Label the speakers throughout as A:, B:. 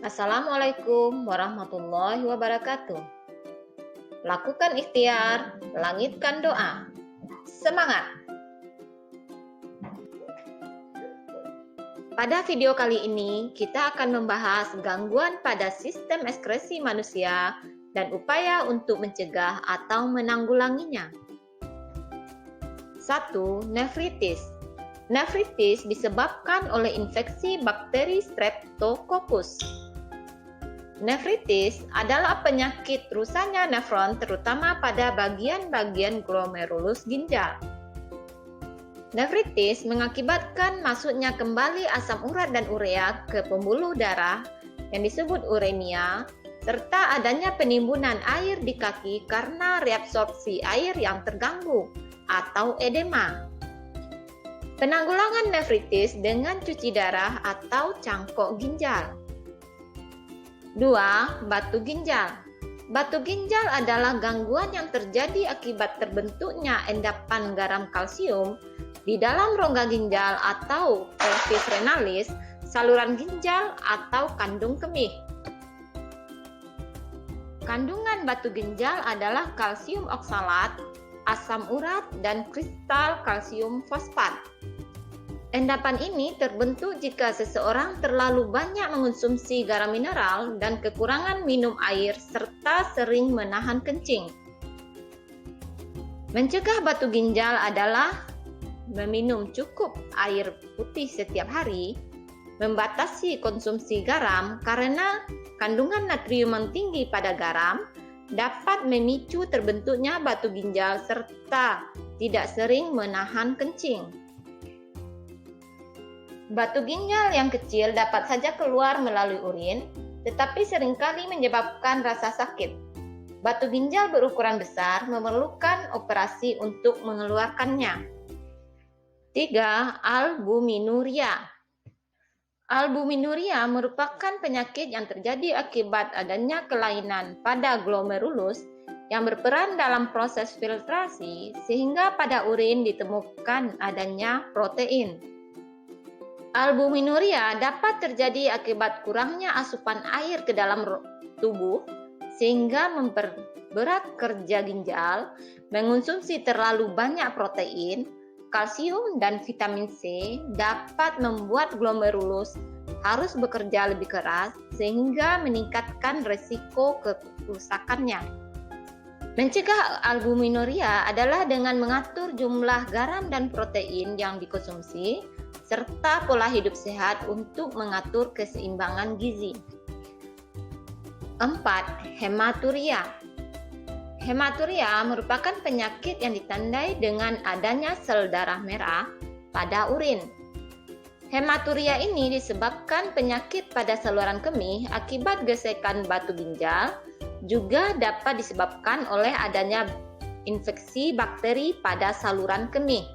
A: Assalamualaikum warahmatullahi wabarakatuh. Lakukan ikhtiar, langitkan doa. Semangat! Pada video kali ini, kita akan membahas gangguan pada sistem ekskresi manusia dan upaya untuk mencegah atau menanggulanginya. 1. Nefritis. Nefritis disebabkan oleh infeksi bakteri Streptococcus. Nefritis adalah penyakit rusaknya nefron terutama pada bagian-bagian glomerulus ginjal. Nefritis mengakibatkan masuknya kembali asam urat dan urea ke pembuluh darah yang disebut uremia, serta adanya penimbunan air di kaki karena reabsorpsi air yang terganggu atau edema. Penanggulangan nefritis dengan cuci darah atau cangkok ginjal. 2. Batu ginjal. Batu ginjal adalah gangguan yang terjadi akibat terbentuknya endapan garam kalsium di dalam rongga ginjal atau pelvis renalis, saluran ginjal atau kandung kemih. Kandungan batu ginjal adalah kalsium oksalat, asam urat, dan kristal kalsium fosfat. Endapan ini terbentuk jika seseorang terlalu banyak mengonsumsi garam mineral dan kekurangan minum air serta sering menahan kencing. Mencegah batu ginjal adalah meminum cukup air putih setiap hari, membatasi konsumsi garam karena kandungan natrium yang tinggi pada garam dapat memicu terbentuknya batu ginjal serta tidak sering menahan kencing. Batu ginjal yang kecil dapat saja keluar melalui urin, tetapi seringkali menyebabkan rasa sakit. Batu ginjal berukuran besar memerlukan operasi untuk mengeluarkannya. 3. Albuminuria. Albuminuria merupakan penyakit yang terjadi akibat adanya kelainan pada glomerulus yang berperan dalam proses filtrasi sehingga pada urin ditemukan adanya protein. Albuminuria dapat terjadi akibat kurangnya asupan air ke dalam tubuh sehingga memperberat kerja ginjal, mengonsumsi terlalu banyak protein, kalsium, dan vitamin C dapat membuat glomerulus harus bekerja lebih keras sehingga meningkatkan resiko kerusakannya. Mencegah albuminuria adalah dengan mengatur jumlah garam dan protein yang dikonsumsi serta pola hidup sehat untuk mengatur keseimbangan gizi. 4. Hematuria. Hematuria merupakan penyakit yang ditandai dengan adanya sel darah merah pada urin. Hematuria ini disebabkan penyakit pada saluran kemih akibat gesekan batu ginjal, juga dapat disebabkan oleh adanya infeksi bakteri pada saluran kemih.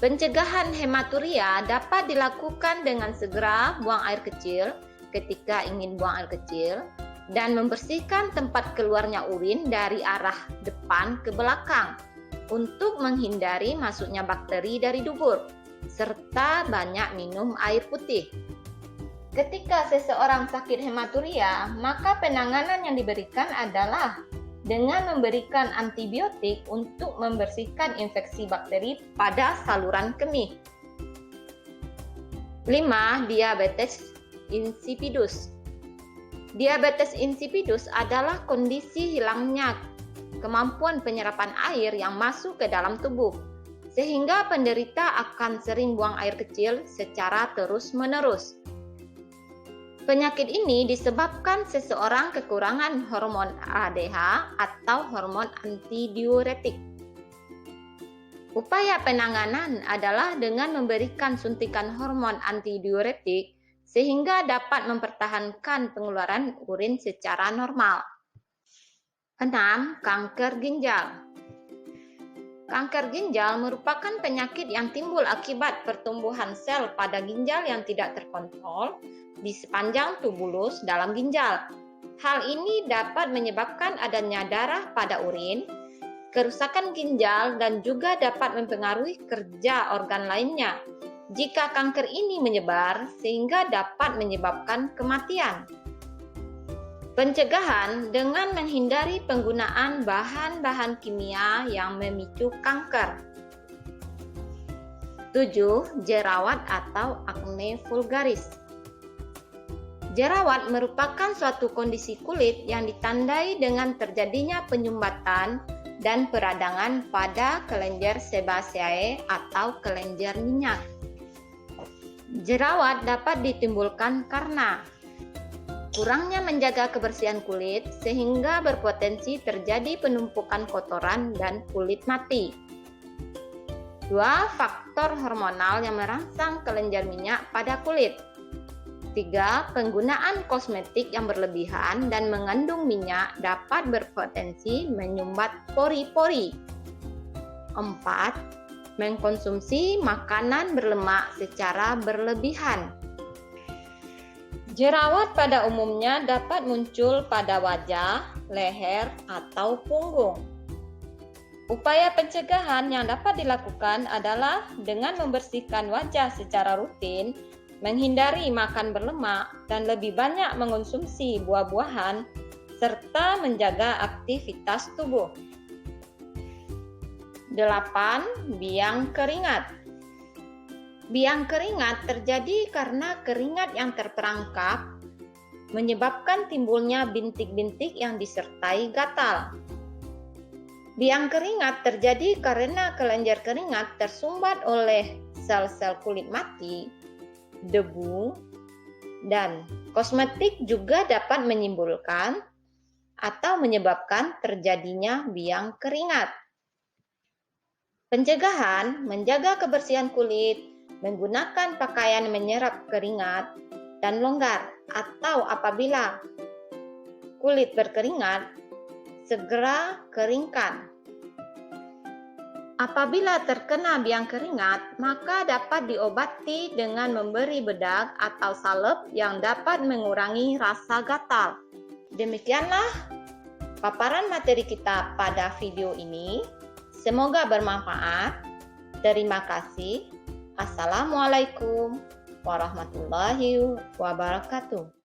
A: Pencegahan hematuria dapat dilakukan dengan segera buang air kecil ketika ingin buang air kecil dan membersihkan tempat keluarnya urin dari arah depan ke belakang untuk menghindari masuknya bakteri dari dubur, serta banyak minum air putih. Ketika seseorang sakit hematuria, maka penanganan yang diberikan adalah dengan memberikan antibiotik untuk membersihkan infeksi bakteri pada saluran kemih. 5. Diabetes insipidus. Diabetes insipidus adalah kondisi hilangnya kemampuan penyerapan air yang masuk ke dalam tubuh, sehingga penderita akan sering buang air kecil secara terus-menerus. Penyakit ini disebabkan seseorang kekurangan hormon ADH atau hormon antidiuretik. Upaya penanganan adalah dengan memberikan suntikan hormon antidiuretik sehingga dapat mempertahankan pengeluaran urin secara normal. 6. Kanker ginjal. Kanker ginjal merupakan penyakit yang timbul akibat pertumbuhan sel pada ginjal yang tidak terkontrol di sepanjang tubulus dalam ginjal. Hal ini dapat menyebabkan adanya darah pada urin, kerusakan ginjal, dan juga dapat mempengaruhi kerja organ lainnya, jika kanker ini menyebar sehingga dapat menyebabkan kematian. Pencegahan dengan menghindari penggunaan bahan-bahan kimia yang memicu kanker. 7. Jerawat atau akne vulgaris. Jerawat merupakan suatu kondisi kulit yang ditandai dengan terjadinya penyumbatan dan peradangan pada kelenjar sebaceae atau kelenjar minyak. Jerawat dapat ditimbulkan karena kurangnya menjaga kebersihan kulit sehingga berpotensi terjadi penumpukan kotoran dan kulit mati. 2. Faktor hormonal yang merangsang kelenjar minyak pada kulit. 3. Penggunaan kosmetik yang berlebihan dan mengandung minyak dapat berpotensi menyumbat pori-pori. 4. Mengkonsumsi makanan berlemak secara berlebihan. Jerawat pada umumnya dapat muncul pada wajah, leher, atau punggung. Upaya pencegahan yang dapat dilakukan adalah dengan membersihkan wajah secara rutin, menghindari makan berlemak, dan lebih banyak mengonsumsi buah-buahan, serta menjaga aktivitas tubuh. 8. Biang keringat. Biang keringat terjadi karena keringat yang terperangkap menyebabkan timbulnya bintik-bintik yang disertai gatal. Biang keringat terjadi karena kelenjar keringat tersumbat oleh sel-sel kulit mati, debu, dan kosmetik juga dapat menimbulkan atau menyebabkan terjadinya biang keringat. Pencegahan menjaga kebersihan kulit, menggunakan pakaian menyerap keringat dan longgar, atau apabila kulit berkeringat, segera keringkan. Apabila terkena biang keringat, maka dapat diobati dengan memberi bedak atau salep yang dapat mengurangi rasa gatal. Demikianlah paparan materi kita pada video ini. Semoga bermanfaat. Terima kasih. Assalamualaikum warahmatullahi wabarakatuh.